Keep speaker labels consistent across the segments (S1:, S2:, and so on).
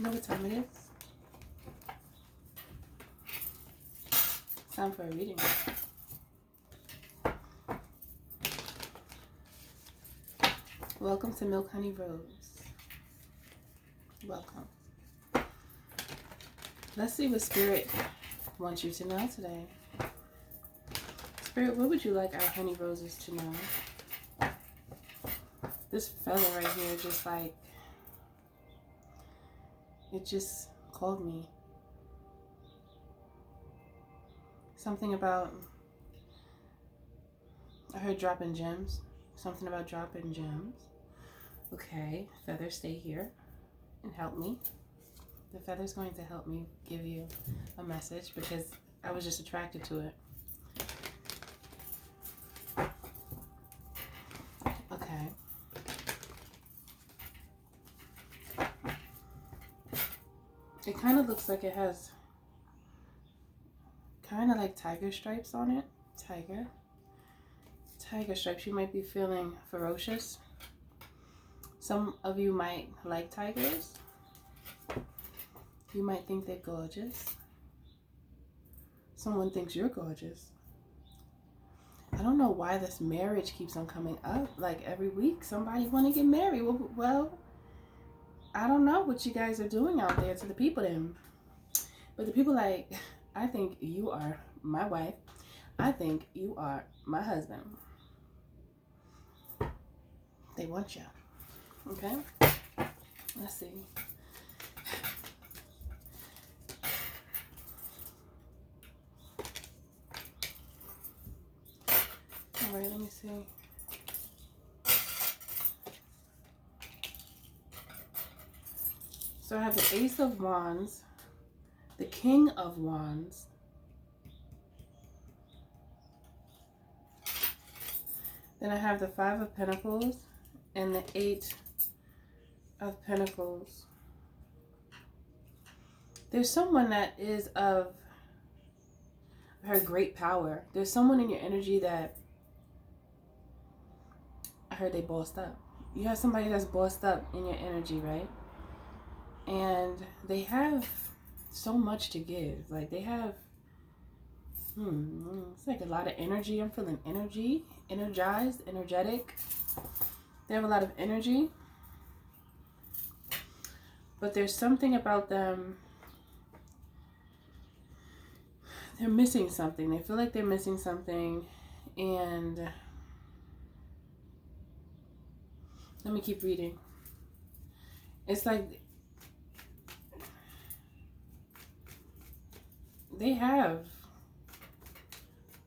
S1: You know what time it is? It's time for a reading. Welcome to Milk Honey Rose. Welcome. Let's see what Spirit wants you to know today. Spirit, what would you like our honey roses to know? This feather right here just like, it just called me. Something about, I heard dropping gems. Something about dropping gems. Okay, feather, stay here and help me. The feather's going to help me give you a message because I was just attracted to it. Okay. It kind of looks like it has kind of like tiger stripes on it. Tiger stripes. You might be feeling ferocious. Some of you might like tigers. You might think they're gorgeous. Someone thinks you're gorgeous. I don't know why this marriage keeps on coming up. Like every week, somebody want to get married. Well, I don't know what you guys are doing out there to the people then. But the people like, I think you are my wife. I think you are my husband. They want you. Okay? Let's see. All right, let me see. So I have the Ace of Wands, the King of Wands, then I have the Five of Pentacles and the Eight of Pentacles. There's someone that is of her great power. There's someone in your energy that I heard they bossed up. You have somebody that's bossed up in your energy, right? And they have so much to give. Like they have, it's like a lot of energy. I'm feeling energy, energized, energetic. They have a lot of energy. But there's something about them. They're missing something. They feel like they're missing something. And let me keep reading. It's like they have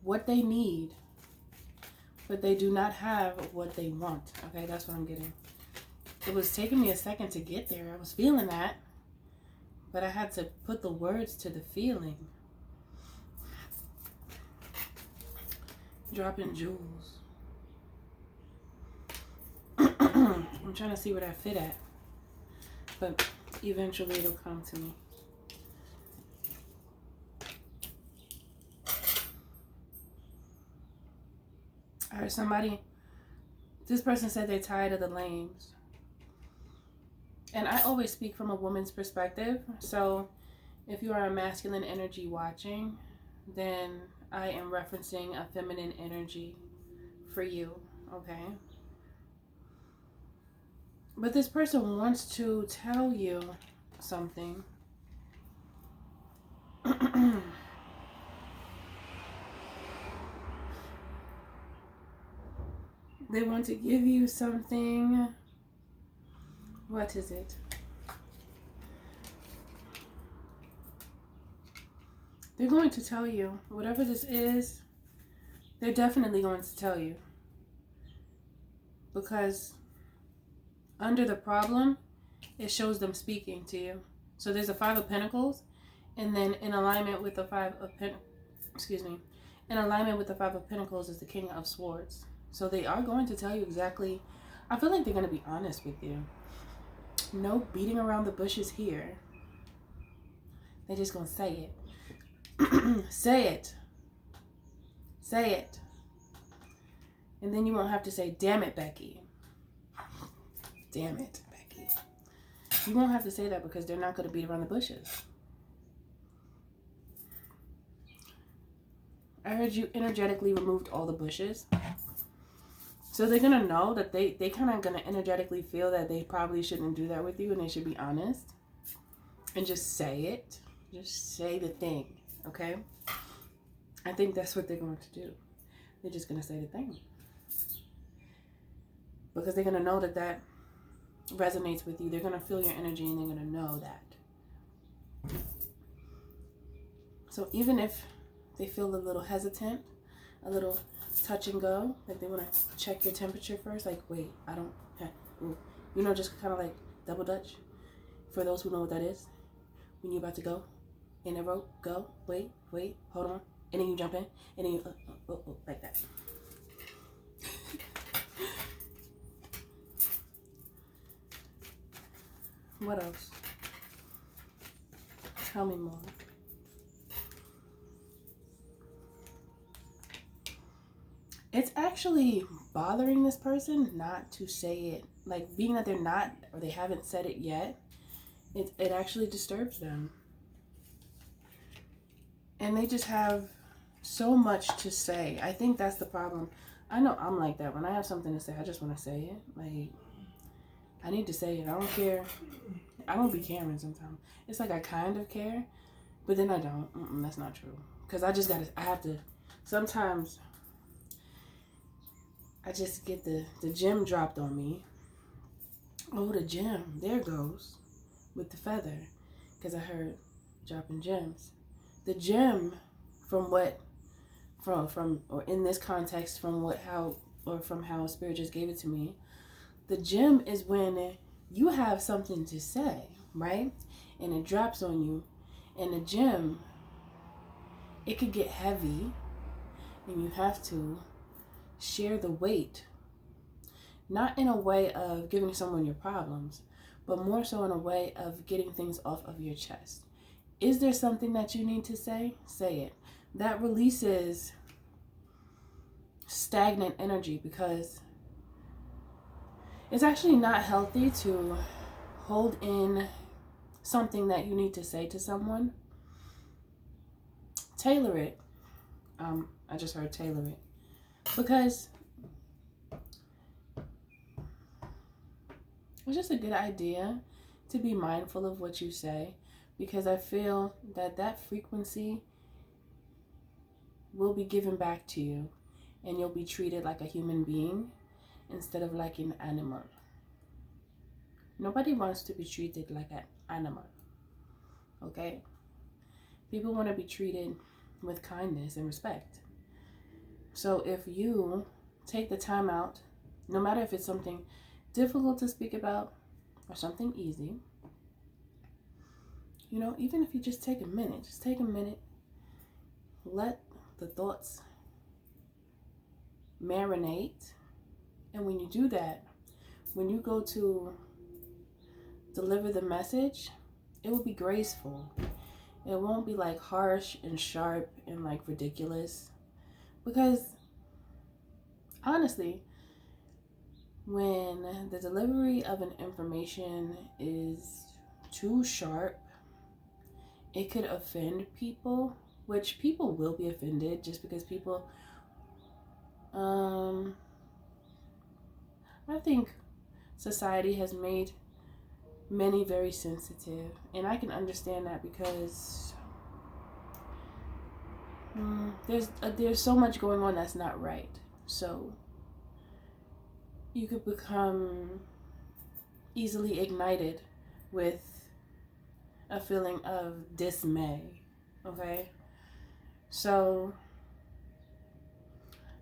S1: what they need, but they do not have what they want. Okay, that's what I'm getting. It was taking me a second to get there. I was feeling that, but I had to put the words to the feeling. Dropping jewels. I'm trying to see where that fit at, but eventually it'll come to me. I heard somebody, this person said they're tired of the lames. And I always speak from a woman's perspective. So if you are a masculine energy watching, then I am referencing a feminine energy for you, okay? But this person wants to tell you something. They want to give you something. What is it? They're going to tell you. Whatever this is, they're definitely going to tell you. Because under the problem, it shows them speaking to you. So there's a Five of Pentacles, and then in alignment with the Five of in alignment with the Five of Pentacles is the King of Swords. So they are going to tell you exactly. I feel like they're going to be honest with you. No beating around the bushes here. They're just going to say it. Say it. Say it. And then you won't have to say, damn it, Becky. Damn it, Becky. You won't have to say that because they're not going to beat around the bushes. I heard you energetically removed all the bushes. So they're going to know that they kind of going to energetically feel that they probably shouldn't do that with you, and they should be honest. And just say it. Just say the thing, okay? I think that's what they're going to do. They're just going to say the thing. Because they're going to know that that resonates with you. They're going to feel your energy, and they're going to know that. So even if they feel a little hesitant, a little touch and go, like they want to check your temperature first, like, wait, I don't have, you know, just kind of like double dutch. For those who know what that is, when you're about to go in a rope, go, wait, hold on, and then you jump in, and then you, like that. What else? Tell me more. It's actually bothering this person not to say it. Like, being that they're not, or they haven't said it yet, it actually disturbs them. And they just have so much to say. I think that's the problem. I know I'm like that. When I have something to say, I just want to say it. Like, I need to say it. I don't care. I don't be caring sometimes. It's like I kind of care, but then I don't. That's not true. Because I have to, sometimes I just get the gem dropped on me. Oh, the gem. There goes. With the feather. Because I heard dropping gems. The gem, from in this context, from how Spirit just gave it to me. The gem is when you have something to say, right? And it drops on you. And the gem, it could get heavy. And you have to share the weight, not in a way of giving someone your problems, but more so in a way of getting things off of your chest. Is there something that you need to say? Say it. That releases stagnant energy, because it's actually not healthy to hold in something that you need to say to someone. Tailor it. I just heard tailor it. Because it's just a good idea to be mindful of what you say, because I feel that that frequency will be given back to you, and you'll be treated like a human being instead of like an animal. Nobody wants to be treated like an animal, okay? People want to be treated with kindness and respect. So if you take the time out, no matter if it's something difficult to speak about or something easy, you know, even if you just take a minute, let the thoughts marinate. And when you do that, when you go to deliver the message, it will be graceful. It won't be like harsh and sharp and like ridiculous. Because honestly, when the delivery of an information is too sharp, it could offend people, which people will be offended just because people, I think society has made many very sensitive, and I can understand that because there's so much going on that's not right. So you could become easily ignited with a feeling of dismay, okay? So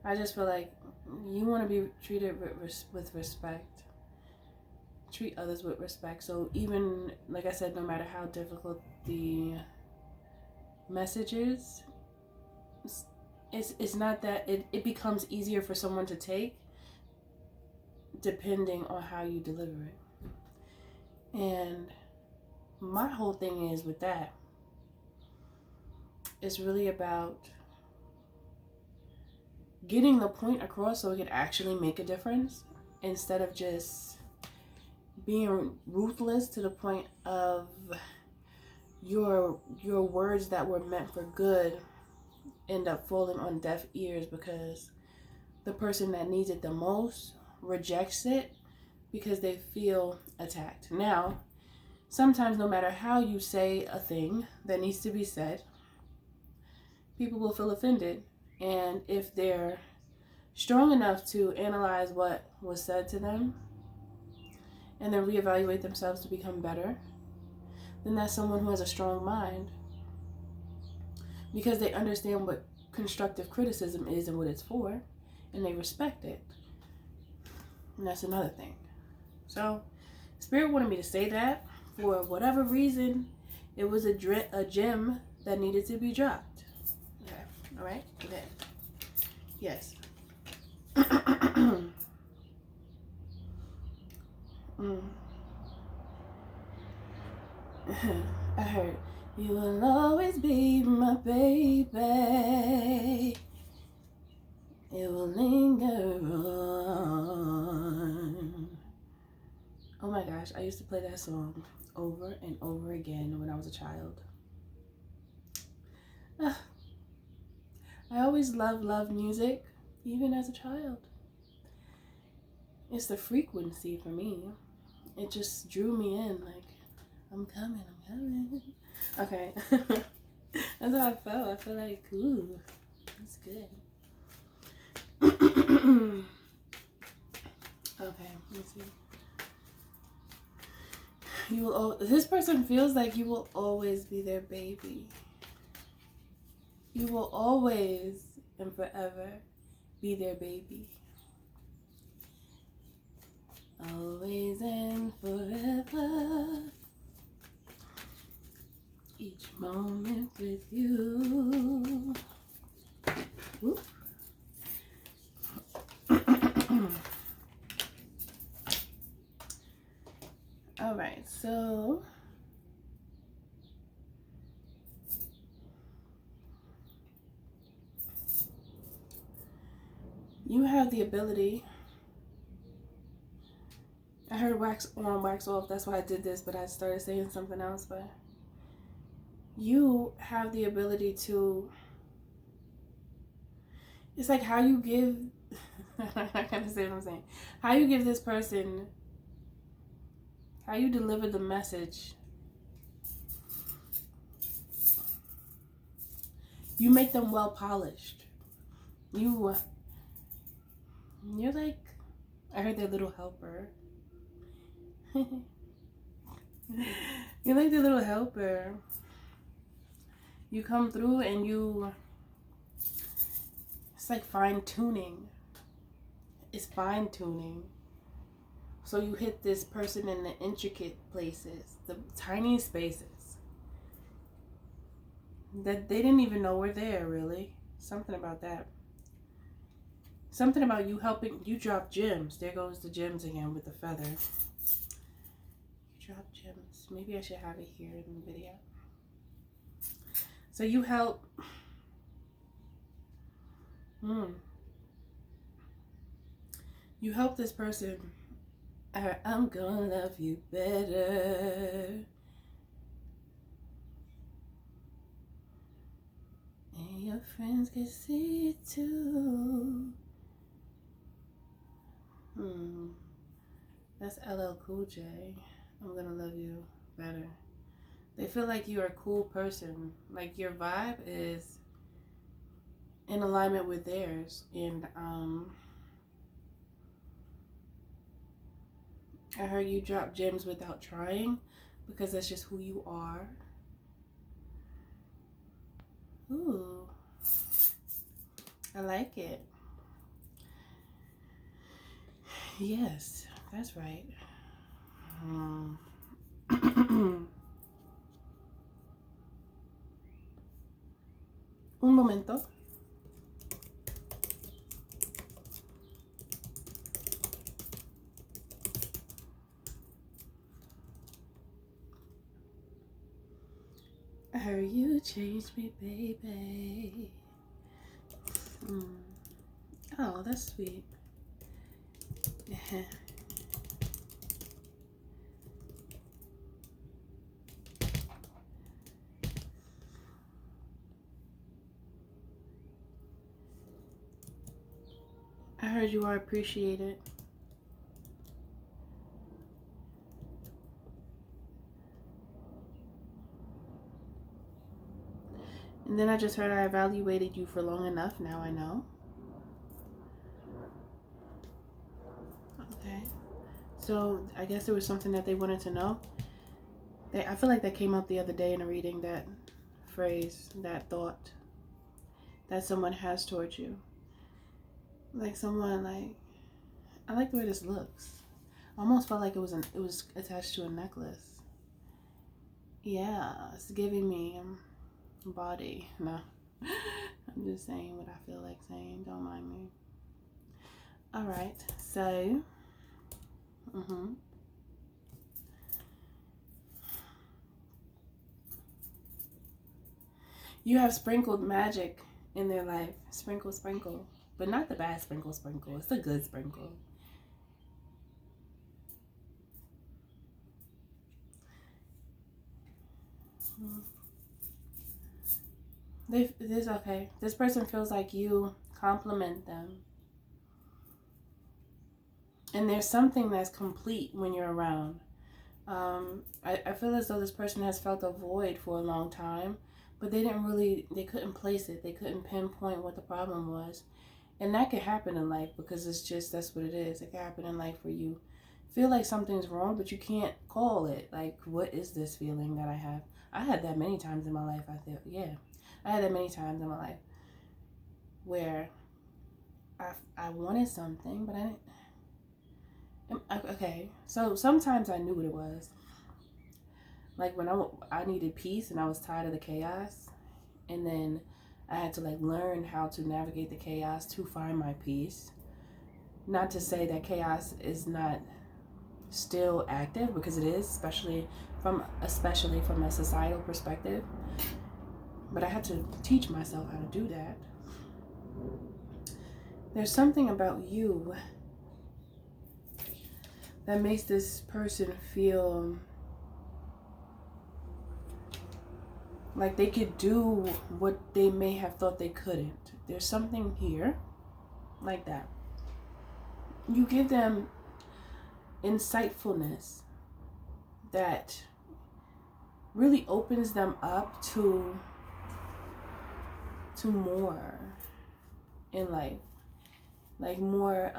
S1: I just feel like you want to be treated with respect. Treat others with respect. So even, like I said, no matter how difficult the message is, it's not that it becomes easier for someone to take depending on how you deliver it. And my whole thing is with that, it's really about getting the point across so it can actually make a difference, instead of just being ruthless to the point of your words that were meant for good end up falling on deaf ears because the person that needs it the most rejects it because they feel attacked. Now, sometimes no matter how you say a thing that needs to be said, people will feel offended. And if they're strong enough to analyze what was said to them and then reevaluate themselves to become better, then that's someone who has a strong mind because they understand what constructive criticism is and what it's for, and they respect it. And that's another thing. So, Spirit wanted me to say that. For whatever reason, it was a gem that needed to be dropped. Okay, all right? Okay. Yes. I heard, you will always be my baby. It will linger on. Oh my gosh, I used to play that song over and over again when I was a child. I always loved music, even as a child. It's the frequency for me. It just drew me in, like, I'm coming. Okay. That's how I felt. I feel like, ooh, that's good. Okay, let me see. This person feels like you will always be their baby. You will always and forever be their baby. Always and forever. Each moment with you. Whoop. All right, so you have the ability. I heard wax on, wax off. That's why I did this, but I started saying something else. But you have the ability to. It's like how you give. I gotta say what I'm saying. How you give this person. How you deliver the message. You make them well polished. You're like, I heard their little helper. You're like the little helper. You come through and it's like fine tuning. It's fine tuning. So you hit this person in the intricate places, the tiny spaces that they didn't even know were there, really. Something about that. Something about you helping, you drop gems. There goes the gems again with the feather. You drop gems. Maybe I should have it here in the video. So you help. You help this person. I'm gonna love you better. And your friends can see it too. That's LL Cool J. I'm gonna love you better. They feel like you're a cool person. Like your vibe is in alignment with theirs. And I heard you drop gems without trying because that's just who you are. Ooh. I like it. Yes, that's right. Un momento. I heard you changed me, baby. Oh, that's sweet. heard you are appreciated. And then I just heard I evaluated you for long enough. Now I know. Okay. So I guess there was something that they wanted to know. I feel like that came up the other day in a reading, that phrase, that thought that someone has towards you. Like someone, like, I like the way this looks. I almost felt like it was attached to a necklace. Yeah, it's giving me body. No, I'm just saying what I feel like saying. Don't mind me. All right, so, you have sprinkled magic in their life. Sprinkle, sprinkle. But not the bad sprinkle, sprinkle. It's a good sprinkle. Okay. This person feels like you compliment them. And there's something that's complete when you're around. I feel as though this person has felt a void for a long time, but they couldn't place it. They couldn't pinpoint what the problem was. And that could happen in life, because that's what it is. It can happen in life where you feel like something's wrong, but you can't call it. Like, what is this feeling that I have? I had that many times in my life, I feel. Yeah. I had that many times in my life where I wanted something, but I didn't. Okay, so sometimes I knew what it was. Like when I needed peace and I was tired of the chaos, and then I had to like learn how to navigate the chaos to find my peace. Not to say that chaos is not still active, because it is, especially from a societal perspective. But I had to teach myself how to do that. There's something about you that makes this person feel like they could do what they may have thought they couldn't. There's something here like that. You give them insightfulness that really opens them up to more in life, like more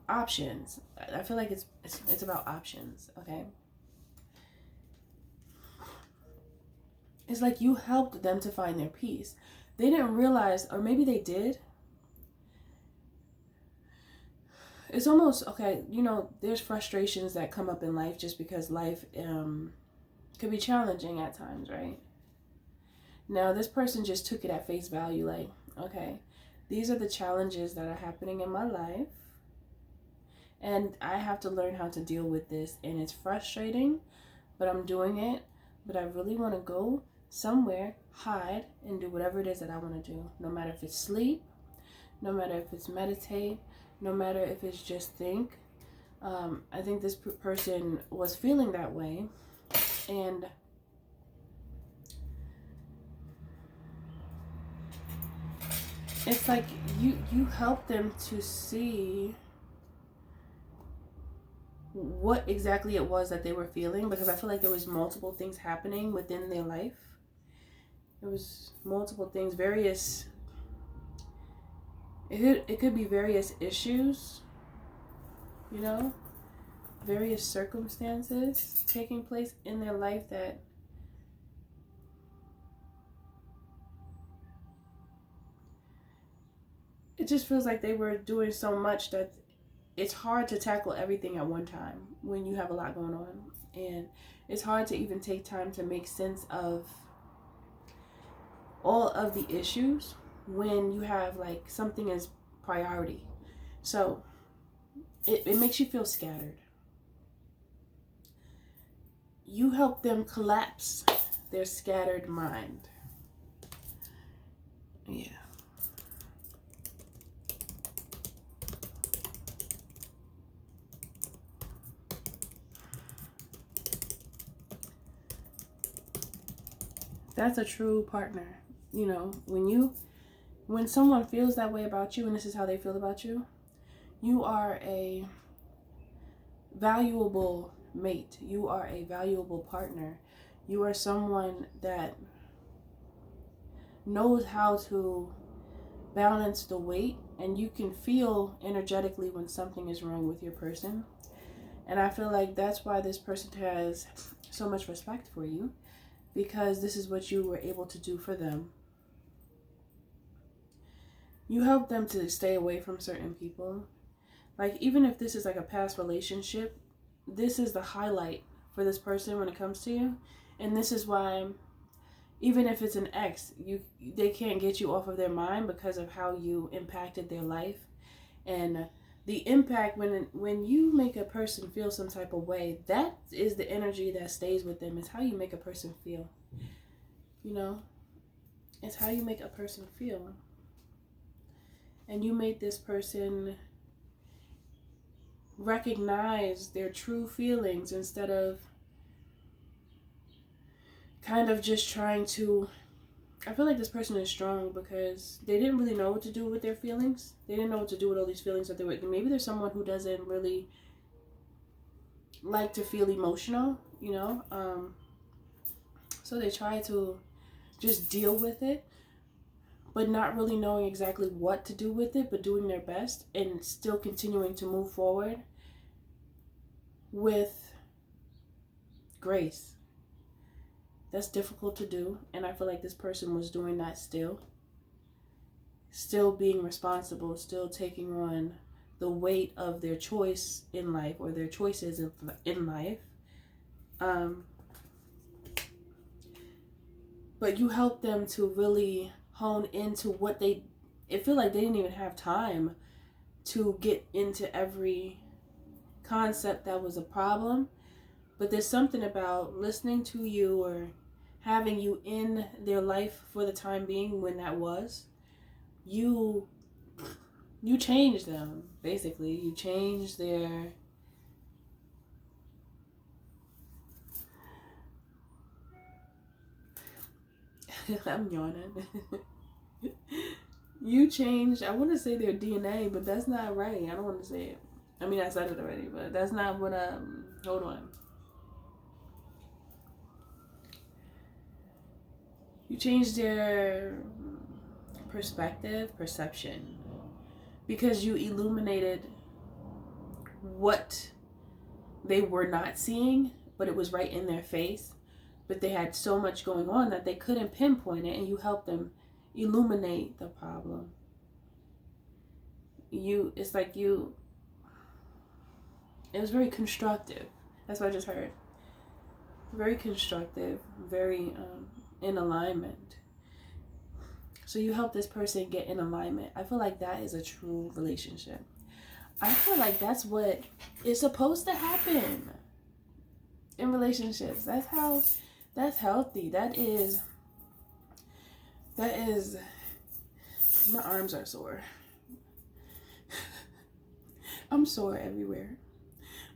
S1: options. I feel like it's about options. Okay, it's like you helped them to find their peace. They didn't realize, or maybe they did. It's almost, okay, there's frustrations that come up in life just because life could be challenging at times, right? Now, this person just took it at face value, like, okay, these are the challenges that are happening in my life, and I have to learn how to deal with this, and it's frustrating, but I'm doing it, but I really want to go somewhere, hide, and do whatever it is that I want to do, no matter if it's sleep, no matter if it's meditate, no matter if it's just think. I think this person was feeling that way, and it's like you help them to see what exactly it was that they were feeling, because I feel like there was multiple things happening within their life. There was multiple things, it could be various issues, various circumstances taking place in their life that it just feels like they were doing so much that it's hard to tackle everything at one time when you have a lot going on. And it's hard to even take time to make sense of all of the issues when you have like something as priority. So it makes you feel scattered. You help them collapse their scattered mind. Yeah. That's a true partner. When someone feels that way about you, and this is how they feel about you, You are a valuable mate. You are a valuable partner. You are someone that knows how to balance the weight, and you can feel energetically when something is wrong with your person. And I feel like that's why this person has so much respect for you, because this is what you were able to do for them. You help them to stay away from certain people. Like, even if this is like a past relationship, this is the highlight for this person when it comes to you. And this is why, even if it's an ex, they can't get you off of their mind because of how you impacted their life. And the impact, when you make a person feel some type of way, that is the energy that stays with them. It's how you make a person feel. You know? It's how you make a person feel. And you made this person recognize their true feelings instead of kind of just trying to. I feel like this person is strong because they didn't really know what to do with their feelings. They didn't know what to do with all these feelings that they were. Maybe there's someone who doesn't really like to feel emotional, you know? So they try to just deal with it, but not really knowing exactly what to do with it, but doing their best and still continuing to move forward with grace. That's difficult to do, and I feel like this person was doing that still being responsible, still taking on the weight of their choice in life, or their choices in life. But you help them to really hone into what it feel like they didn't even have time to get into every concept that was a problem. But there's something about listening to you, or having you in their life for the time being when that was, you change them, basically. You change their I'm yawning. You change, I want to say their DNA, but that's not right. I don't want to say it. I mean, I said it already, but that's not what hold on. You change their perception, because you illuminated what they were not seeing, but it was right in their face. But they had so much going on that they couldn't pinpoint it, and you helped them illuminate the problem. It's like it was very constructive. That's what I just heard. Very constructive, very in alignment. So you help this person get in alignment. I feel like that is a true relationship. I feel like that's what is supposed to happen in relationships. That's healthy. That is, my arms are sore. I'm sore everywhere.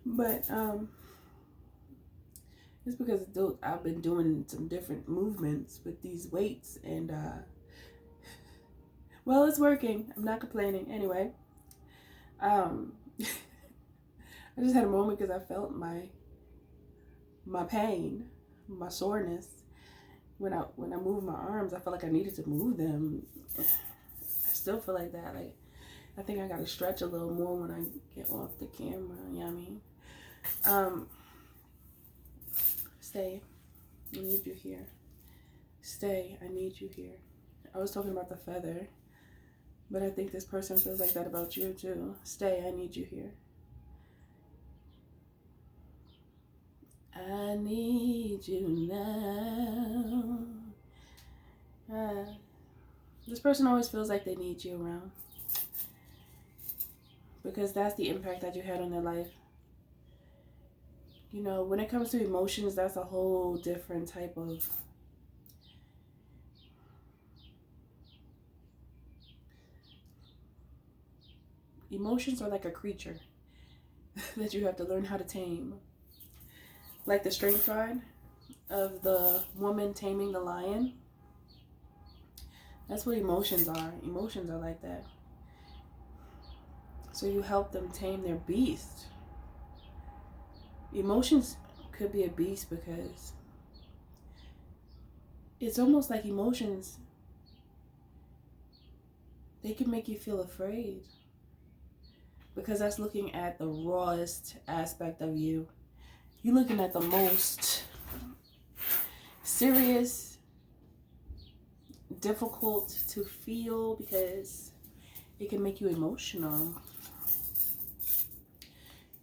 S1: But it's because I've been doing some different movements with these weights, and well, it's working. I'm not complaining. Anyway, I just had a moment because I felt my pain, my soreness. When I moved my arms, I felt like I needed to move them. I still feel like that. Like, I think I gotta stretch a little more when I get off the camera. You know what I mean? Stay. I need you here. Stay. I need you here. I was talking about the feather, but I think this person feels like that about you too. Stay. I need you here. I need you now. This person always feels like they need you around, because that's the impact that you had on their life. You know, when it comes to emotions, that's a whole different type of emotions are like a creature that you have to learn how to tame. Like the strength card of the woman taming the lion. That's what emotions are. Emotions are like that. So you help them tame their beast. Emotions could be a beast because it's almost like emotions, they can make you feel afraid. Because that's looking at the rawest aspect of you. You're looking at the most serious, difficult to feel, because it can make you emotional.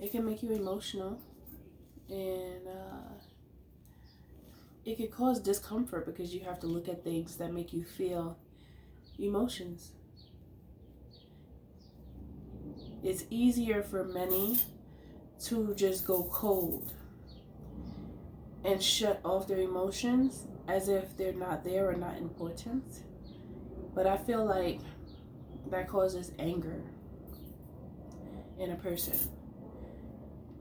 S1: It can make you emotional, and it can cause discomfort because you have to look at things that make you feel emotions. It's easier for many to just go cold and shut off their emotions as if they're not there or not important. But I feel like that causes anger in a person,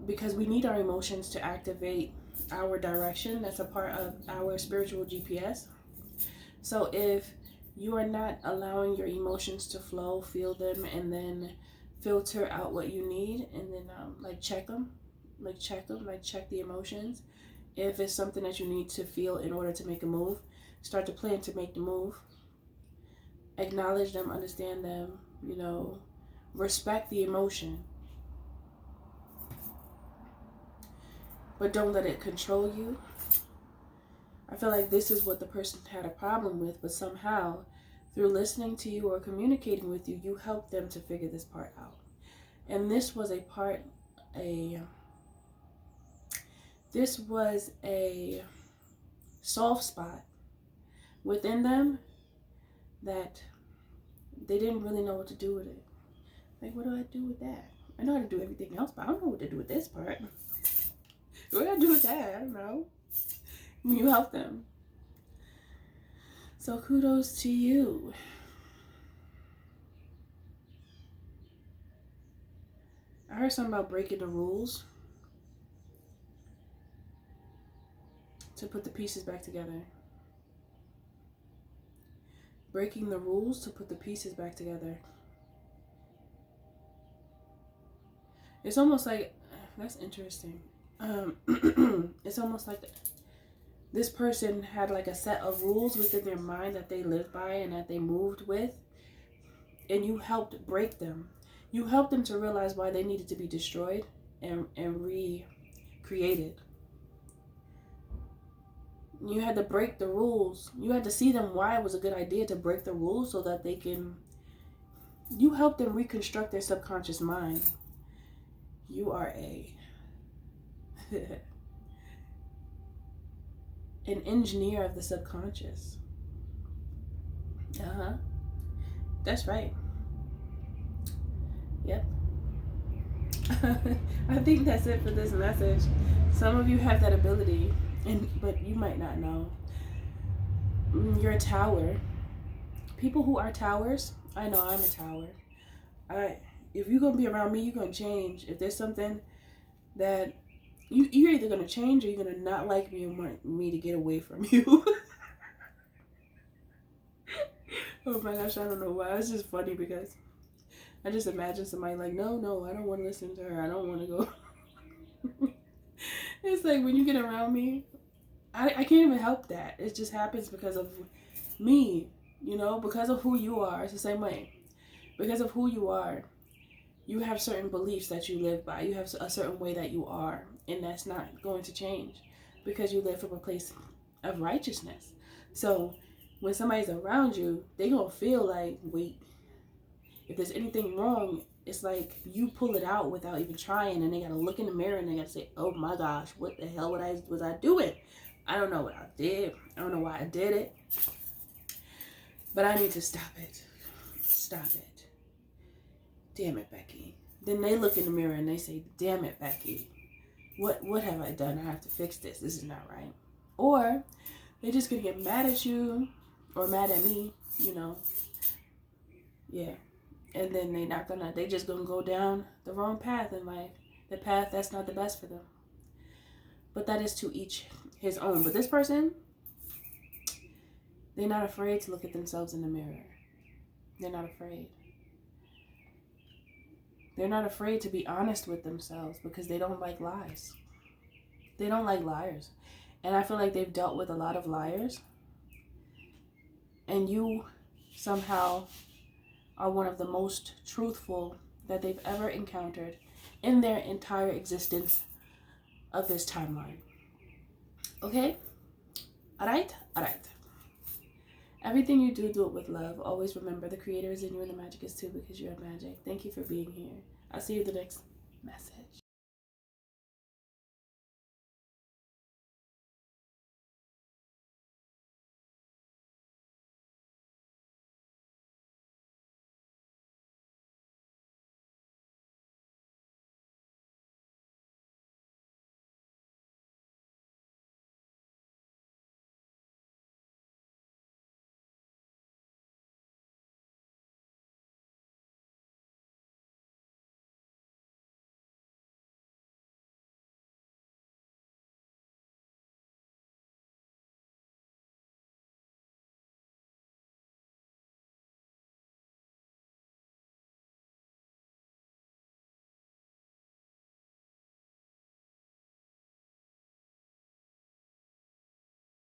S1: because we need our emotions to activate our direction. That's a part of our spiritual GPS. So if you are not allowing your emotions to flow, feel them, and then filter out what you need, and then check the emotions. If it's something that you need to feel in order to make a move, start to plan to make the move. Acknowledge them, understand them, respect the emotion. But don't let it control you. I feel like this is what the person had a problem with, but somehow through listening to you or communicating with you, you helped them to figure this part out. And this was a soft spot within them that they didn't really know what to do with it. Like, what do I do with that? I know how to do everything else, but I don't know what to do with this part. What do I do with that? I don't know. You help them. So kudos to you. I heard something about breaking the rules to put the pieces back together. Breaking the rules to put the pieces back together. It's almost like, that's interesting. It's almost like this person had like a set of rules within their mind that they lived by and that they moved with, and you helped break them. You helped them to realize why they needed to be destroyed and recreated. You had to break the rules. You had to see them why it was a good idea to break the rules so that they can, you helped them reconstruct their subconscious mind. You are an engineer of the subconscious. That's right. Yep. I think that's it for this message. Some of you have that ability, but you might not know. You're a tower. People who are towers, I know I'm a tower. If you're going to be around me, you're going to change. If there's something that you're either going to change or you're going to not like me and want me to get away from you. Oh my gosh, I don't know why. It's just funny because I just imagine somebody like, no, I don't want to listen to her. I don't want to go. It's like when you get around me, I can't even help that. It just happens because of me, because of who you are. It's the same way. Because of who you are, you have certain beliefs that you live by. You have a certain way that you are, and that's not going to change because you live from a place of righteousness. So when somebody's around you, they're going to feel like, wait, if there's anything wrong, it's like you pull it out without even trying, and they got to look in the mirror and they got to say, oh my gosh, what the hell was I doing? I don't know what I did. I don't know why I did it. But I need to stop it. Stop it. Damn it, Becky. Then they look in the mirror and they say, damn it, Becky. What have I done? I have to fix this. This is not right. Or they're just going to get mad at you or mad at me, Yeah. And then they just going to go down the wrong path in life. The path that's not the best for them. But that is to each his own. But this person, they're not afraid to look at themselves in the mirror. They're not afraid. They're not afraid to be honest with themselves because they don't like lies. They don't like liars. And I feel like they've dealt with a lot of liars. And you somehow are one of the most truthful that they've ever encountered in their entire existence of this timeline. Okay? Alright? Alright. Everything you do, do it with love. Always remember the creator is in you and the magic is too, because you have magic. Thank you for being here. I'll see you in the next message.